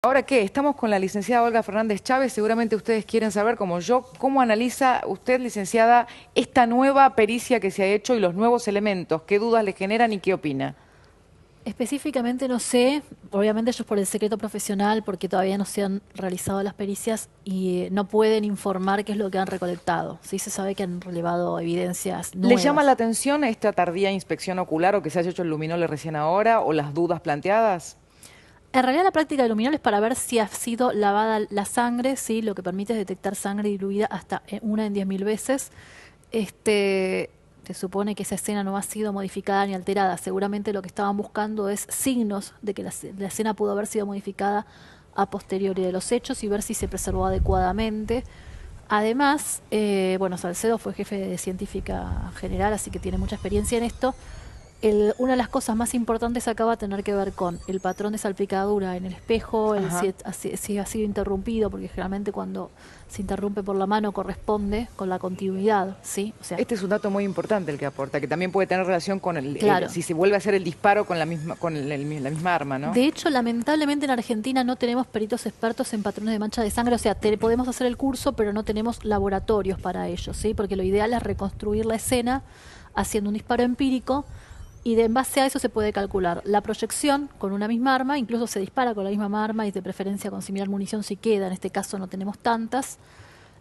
Ahora que estamos con la licenciada Olga Fernández Chávez, seguramente ustedes quieren saber, como yo, cómo analiza usted, licenciada, esta nueva pericia que se ha hecho y los nuevos elementos, qué dudas le generan y qué opina. Específicamente no sé, obviamente ellos por el secreto profesional, porque todavía no se han realizado las pericias y no pueden informar qué es lo que han recolectado. Sí se sabe que han relevado evidencias ¿Le llama la nuevas. atención esta tardía inspección ocular o que se haya hecho el luminol recién ahora o las dudas planteadas? En realidad la práctica de luminol es para ver si ha sido lavada la sangre, sí, lo que permite es detectar sangre diluida hasta una en 10.000 veces. Se supone que esa escena no ha sido modificada ni alterada. Seguramente lo que estaban buscando es signos de que la escena pudo haber sido modificada a posteriori de los hechos y ver si se preservó adecuadamente. Además, bueno, Salcedo fue jefe de científica general, así que tiene mucha experiencia en esto. Una de las cosas más importantes acá va a tener que ver con el patrón de salpicadura en el espejo, Ajá. si ha sido interrumpido, porque generalmente cuando se interrumpe por la mano corresponde con la continuidad, ¿sí? O sea, Este es un dato muy importante el que aporta, que también puede tener relación con claro. si se vuelve a hacer el disparo con la misma, la misma arma, ¿no? De hecho, lamentablemente en Argentina no tenemos peritos expertos en patrones de mancha de sangre, o sea, podemos hacer el curso, pero no tenemos laboratorios para ello, ¿sí? Porque lo ideal es reconstruir la escena haciendo un disparo empírico y en base a eso se puede calcular la proyección con una misma arma, incluso se dispara con la misma arma y de preferencia con similar munición si queda, en este caso no tenemos tantas,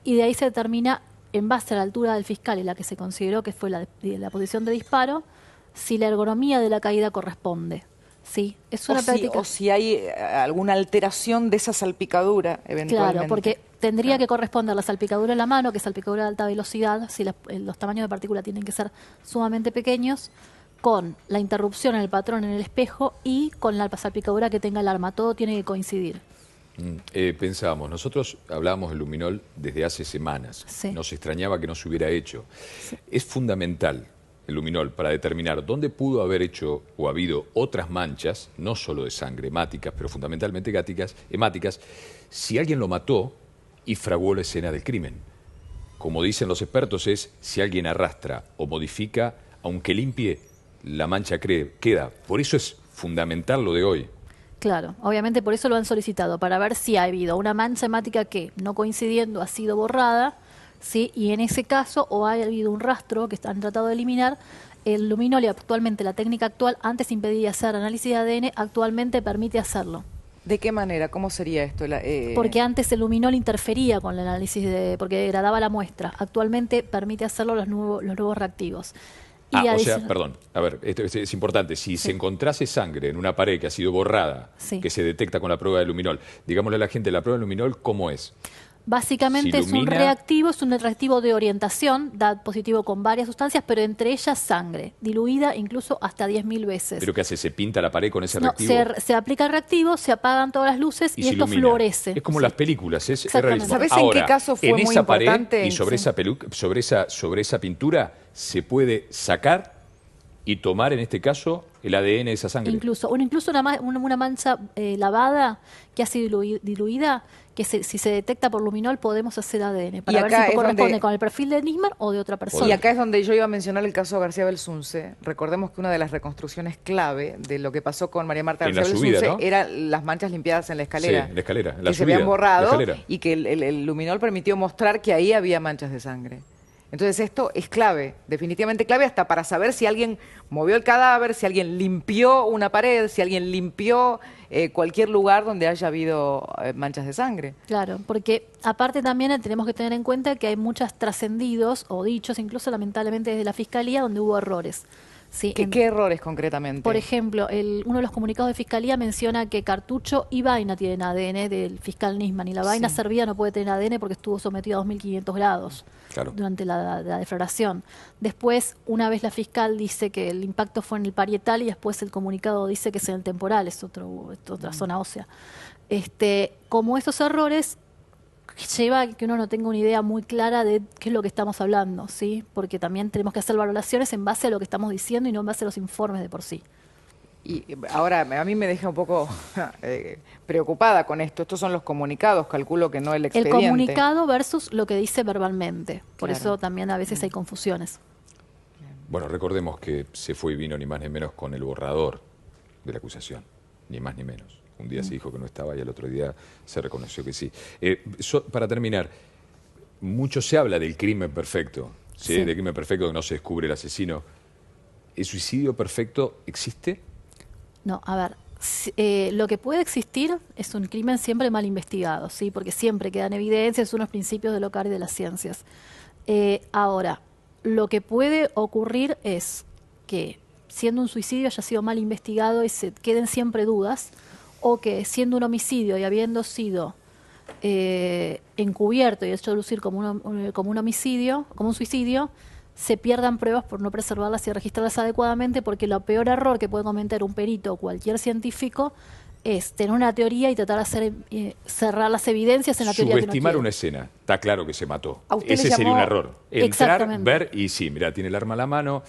y de ahí se determina en base a la altura del fiscal y la que se consideró que fue la posición de disparo, si la ergonomía de la caída corresponde. Sí, es una O práctica. si hay alguna alteración de esa salpicadura, Claro, eventualmente. porque tendría Claro. que corresponder la salpicadura en la mano, que es salpicadura de alta velocidad, si los tamaños de partícula tienen que ser sumamente pequeños, con la interrupción en el patrón en el espejo y con la salpicadura que tenga el arma. Todo tiene que coincidir. Pensábamos, nosotros hablábamos del luminol desde hace semanas, Sí, nos extrañaba que no se hubiera hecho. sí. Es fundamental el luminol para determinar dónde pudo haber hecho o habido otras manchas, no solo de sangre, hemáticas, pero fundamentalmente hemáticas, si alguien lo mató y fraguó la escena del crimen. Como dicen los expertos, es si alguien arrastra o modifica, aunque limpie, la mancha queda. Por eso es fundamental lo de hoy. Claro, obviamente por eso lo han solicitado, para ver si ha habido una mancha hemática que, no coincidiendo, ha sido borrada, ¿sí? Y en ese caso, o ha habido un rastro que han tratado de eliminar. El luminol y actualmente la técnica actual, antes impedía hacer análisis de ADN, actualmente permite hacerlo. ¿De qué manera? ¿Cómo sería esto? Porque antes el luminol interfería con el análisis porque degradaba la muestra. Actualmente permite hacerlo los nuevos reactivos. Y O sea, adicional, perdón, a ver, esto es importante. Si se sí, encontrase sangre en una pared que ha sido borrada, sí. que se detecta con la prueba de luminol, digámosle a la gente, la prueba de luminol, ¿cómo es? Se Básicamente ilumina, es un reactivo de orientación, da positivo con varias sustancias, pero entre ellas sangre, diluida incluso hasta 10.000 veces. pero ¿qué hace? ¿Se pinta la pared con ese No, reactivo se aplica el reactivo, se apagan todas las luces y y se esto ilumina? fluorece. Es como Sí, las películas, es realísimo. exactamente. ¿Sabés en qué Ahora, caso en fue muy esa pared y importante? sobre Sí. esa pintura se puede sacar y tomar, en este caso, el ADN de esa sangre. Incluso una mancha lavada que ha sido diluida, que si se detecta por luminol podemos hacer ADN Y para ver si acá es corresponde donde con el perfil de Nisman o de otra Y persona. acá es donde yo iba a mencionar el caso de García Belsunce. Recordemos que una de las reconstrucciones clave de lo que pasó con María Marta En la García subida, Belsunce ¿no? eran las manchas limpiadas en la Sí, escalera, en la escalera, en la que se habían subida, la borrado escalera. y que el luminol permitió mostrar que ahí había manchas de sangre. Entonces esto es clave, definitivamente clave hasta para saber si alguien movió el cadáver, si alguien limpió una pared, si alguien limpió cualquier lugar donde haya habido manchas de sangre. Claro, porque aparte también tenemos que tener en cuenta que hay muchos trascendidos o dichos, incluso lamentablemente desde la Fiscalía, donde hubo errores. Sí, ¿Qué errores por concretamente? ejemplo, uno de los comunicados de Fiscalía menciona que cartucho y vaina tienen ADN del fiscal Nisman y la vaina Sí. servida no puede tener ADN porque estuvo sometida a 2.500 grados Claro. durante la defloración. Después, una vez la fiscal dice que el impacto fue en el parietal y después el comunicado dice que es en el temporal, es otra zona ósea. Como esos errores lleva a que uno no tenga una idea muy clara de qué es lo que estamos hablando, ¿sí? Porque también tenemos que hacer valoraciones en base a lo que estamos diciendo y no en base a los informes de por sí. Y ahora a mí me deja un poco preocupada con esto. Estos son los comunicados, calculo que no el El expediente. comunicado versus lo que dice verbalmente. Por Claro. eso también a veces hay confusiones. Bueno, recordemos que se fue y vino ni más ni menos con el borrador de la acusación, ni más ni menos. Un día se dijo que no estaba y al otro día se reconoció que sí. Para terminar, mucho se habla del crimen perfecto, ¿sí? Sí. Del crimen perfecto que no se descubre el asesino. ¿El suicidio perfecto existe? No, a ver, lo que puede existir es un crimen siempre mal investigado, ¿sí? Porque siempre quedan evidencias, unos principios del OCAR y de las ciencias. Ahora, lo que puede ocurrir es que siendo un suicidio haya sido mal investigado y se queden siempre dudas, o que siendo un homicidio y habiendo sido encubierto y hecho lucir como un homicidio, como un suicidio, se pierdan pruebas por no preservarlas y registrarlas adecuadamente, porque lo peor error que puede cometer un perito o cualquier científico es tener una teoría y tratar de hacer, cerrar las evidencias en la teoría que no Subestimar quiere. una escena. Está claro que se mató. ¿A usted le Ese sería llamó- un error. Entrar, Exactamente. ver y sí, mira, tiene el arma en la mano.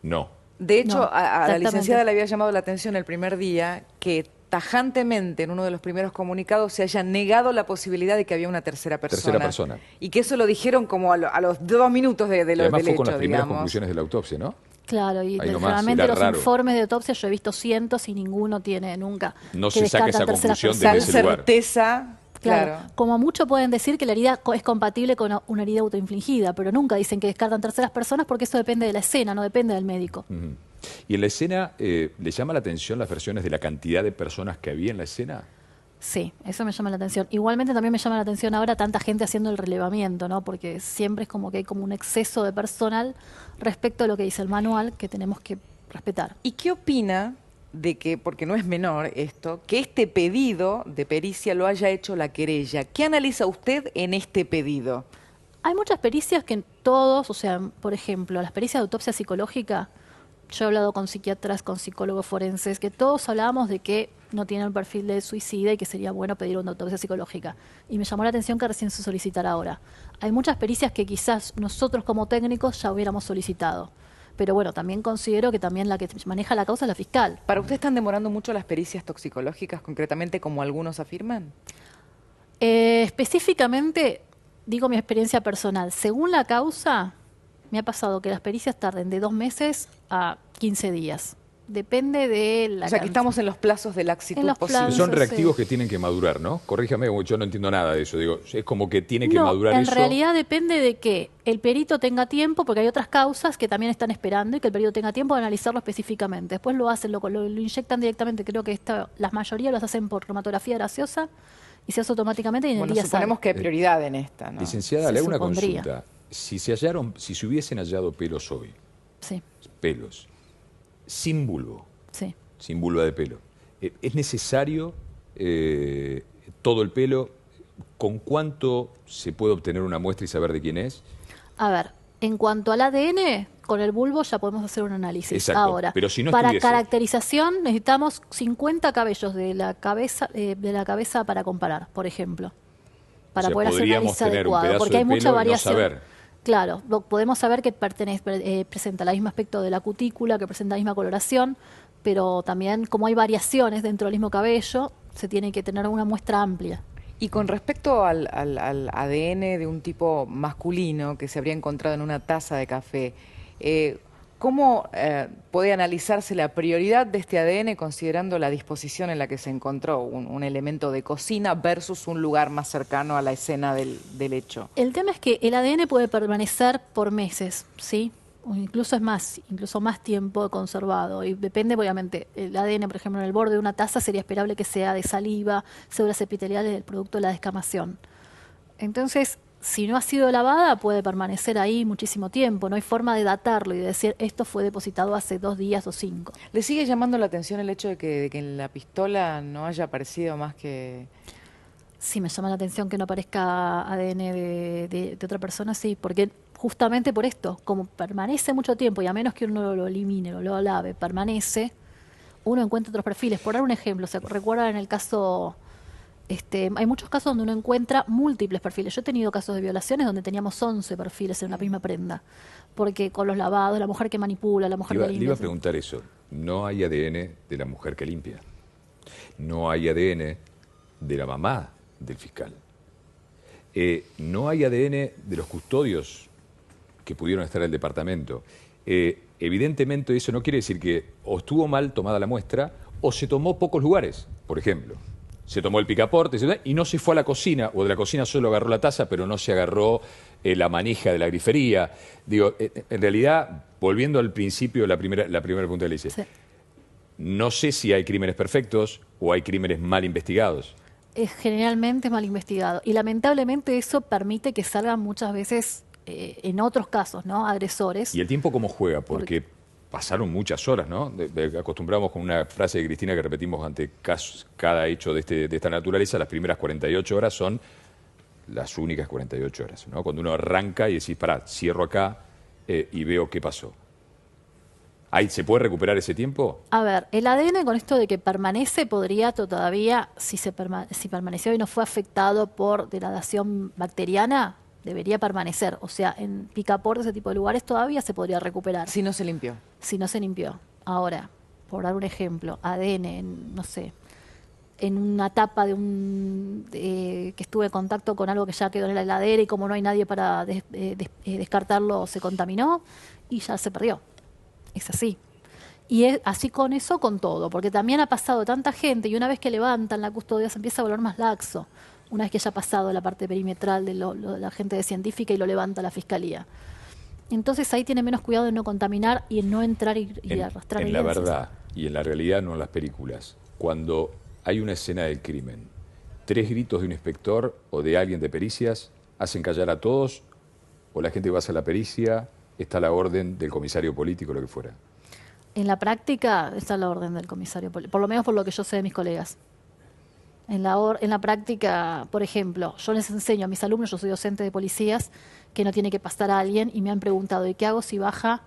No. De hecho, No, a la exactamente. licenciada le había llamado la atención el primer día que tajantemente en uno de los primeros comunicados se haya negado la posibilidad de que había una tercera persona. Tercera persona. Y que eso lo dijeron como a los 2 minutos Y además del fue hecho, con las primeras digamos. conclusiones de la autopsia, ¿no? Claro, y Ahí nomás, realmente era los raro. informes de autopsia yo he visto cientos y ninguno tiene nunca. No que se saca esa descartan terceras conclusión personas. desde Tal ese lugar. certeza, claro. Como mucho pueden decir que la herida es compatible con una herida autoinfligida, pero nunca dicen que descartan terceras personas porque eso depende de la escena, no depende del médico. Ujú. ¿Y en la escena le llama la atención las versiones de la cantidad de personas que había en la escena? Sí, eso me llama la atención. Igualmente también me llama la atención ahora tanta gente haciendo el relevamiento, ¿no? Porque siempre es como que hay como un exceso de personal respecto a lo que dice el manual que tenemos que respetar. ¿Y qué opina de que, porque no es menor esto, que este pedido de pericia lo haya hecho la querella? ¿Qué analiza usted en este pedido? Hay muchas pericias que todos, o sea, por ejemplo, las pericias de autopsia psicológica, yo he hablado con psiquiatras, con psicólogos forenses, que todos hablábamos de que no tienen un perfil de suicida y que sería bueno pedir una autopsia psicológica. Y me llamó la atención que recién se solicitara ahora. Hay muchas pericias que quizás nosotros como técnicos ya hubiéramos solicitado. Pero bueno, también considero que también la que maneja la causa es la fiscal. ¿Para usted están demorando mucho las pericias toxicológicas, concretamente como algunos afirman? Específicamente, digo mi experiencia personal. Según la causa, me ha pasado que las pericias tarden de 2 meses a 15 días. Depende de la O sea, que estamos en los plazos de laxitud En los posible. plazos. Son sí. reactivos que tienen que madurar, ¿no? Corríjame, yo no entiendo nada de eso. Digo, es como que tiene que madurar en eso. realidad depende de que el perito tenga tiempo, porque hay otras causas que también están esperando y que el perito tenga tiempo de analizarlo específicamente. Después lo hacen, lo inyectan directamente, creo que la mayoría los hacen por cromatografía gaseosa y se hace automáticamente y en Bueno, el día suponemos sale. que hay prioridad en esta, ¿no? Licenciada, Se le hago una supondría. consulta. Si se hubiesen hallado pelos hoy, Sí, pelos, sin bulbo, sí. sin vulva de pelo, ¿es necesario todo el pelo? ¿Con cuánto se puede obtener una muestra y saber de quién es? A ver, en cuanto al ADN, con el bulbo ya podemos hacer un análisis. Exacto, Ahora, pero si no para estuviese- caracterización necesitamos 50 cabellos de la cabeza para comparar, por ejemplo. Para O sea, poder hacer un podríamos análisis tener un adecuado, pedazo porque de hay mucha pelo y no variación. saber. Claro, podemos saber que presenta el mismo aspecto de la cutícula, que presenta la misma coloración, pero también como hay variaciones dentro del mismo cabello, se tiene que tener una muestra amplia. Y con respecto al ADN de un tipo masculino que se habría encontrado en una taza de café, ¿cómo puede analizarse la prioridad de este ADN considerando la disposición en la que se encontró un elemento de cocina versus un lugar más cercano a la escena del hecho? El tema es que el ADN puede permanecer por meses, ¿sí? O incluso más tiempo conservado. Y depende, obviamente, el ADN, por ejemplo, en el borde de una taza sería esperable que sea de saliva, células epiteliales del producto de la descamación. Entonces, si no ha sido lavada, puede permanecer ahí muchísimo tiempo. No hay forma de datarlo y de decir esto fue depositado hace 2 días o 5. ¿Le sigue llamando la atención el hecho de que en la pistola no haya aparecido más que... Sí, me llama la atención que no aparezca ADN de otra persona, sí, porque justamente por esto, como permanece mucho tiempo y a menos que uno lo elimine o lo lave, permanece, uno encuentra otros perfiles. Por dar un ejemplo, ¿se recuerda en el caso... hay muchos casos donde uno encuentra múltiples perfiles. Yo he tenido casos de violaciones donde teníamos 11 perfiles en una misma prenda, porque con los lavados, la mujer que manipula, la mujer que Le limpia. iba a preguntar eso. No hay ADN de la mujer que limpia. No hay ADN de la mamá del fiscal. No hay ADN de los custodios que pudieron estar en el departamento. Evidentemente eso no quiere decir que o estuvo mal tomada la muestra o se tomó pocos lugares. por ejemplo, se tomó el picaporte y no se fue a la cocina, o de la cocina solo agarró la taza, pero no se agarró la manija de la grifería. Digo, en realidad, volviendo al principio, la primera pregunta que le hice, Sí. no sé si hay crímenes perfectos o hay crímenes mal investigados. Es generalmente mal investigado. Y lamentablemente eso permite que salgan muchas veces, en otros casos, ¿no? Agresores. ¿Y el tiempo cómo juega? Porque pasaron muchas horas, ¿no? Acostumbramos con una frase de Cristina que repetimos ante cada hecho de esta naturaleza, las primeras 48 horas son las únicas 48 horas, ¿no? Cuando uno arranca y decís, pará, cierro acá y veo qué pasó. ¿Ahí se puede recuperar ese tiempo? A ver, el ADN con esto de que permanece podría todavía, si permaneció y no fue afectado por degradación bacteriana, debería permanecer. O sea, en picaporte, ese tipo de lugares, todavía se podría recuperar Si no se limpió. si no se limpió. Ahora, por dar un ejemplo, ADN, no sé, en una tapa que estuve en contacto con algo que ya quedó en la heladera y como no hay nadie para descartarlo, se contaminó y ya se perdió. Es así. Y es así con eso, con todo, porque también ha pasado tanta gente y una vez que levantan la custodia se empieza a volver más laxo, una vez que ya ha pasado la parte perimetral de la gente de científica y lo levanta la fiscalía. Entonces ahí tiene menos cuidado de no contaminar y en no entrar y arrastrar En la evidencias. verdad y en la realidad, no en las películas, cuando hay una escena del crimen, 3 gritos de un inspector o de alguien de pericias hacen callar a todos, o la gente va a hacer la pericia, está la orden del comisario político, lo que fuera. En la práctica está la orden del comisario, por lo menos por lo que yo sé de mis colegas. En la práctica, por ejemplo, yo les enseño a mis alumnos, yo soy docente de policías, que no tiene que pasar a alguien y me han preguntado, ¿y qué hago si baja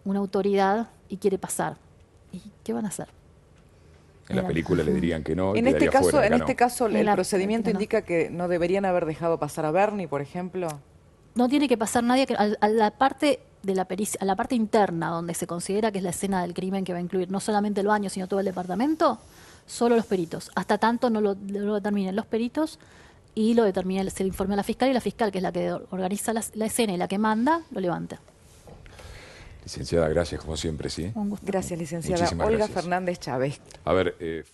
una autoridad y quiere pasar? ¿Y qué van a hacer? En la película le dirían que no, y En quedaría este caso, fuera, acá en no. este caso En el la procedimiento práctica, no. indica que no deberían haber dejado pasar a Bernie, por ejemplo. No tiene que pasar nadie a la parte de la pericia, a la parte interna donde se considera que es la escena del crimen que va a incluir no solamente el baño, sino todo el departamento, solo los peritos. Hasta tanto no lo determinen los peritos y lo determine, se le informe a la fiscal y la fiscal, que es la que organiza la escena y la que manda, lo levanta. Licenciada, gracias como siempre, ¿sí? Un gusto. Gracias, licenciada. Muchísimas Olga gracias. Fernández Chávez. A ver,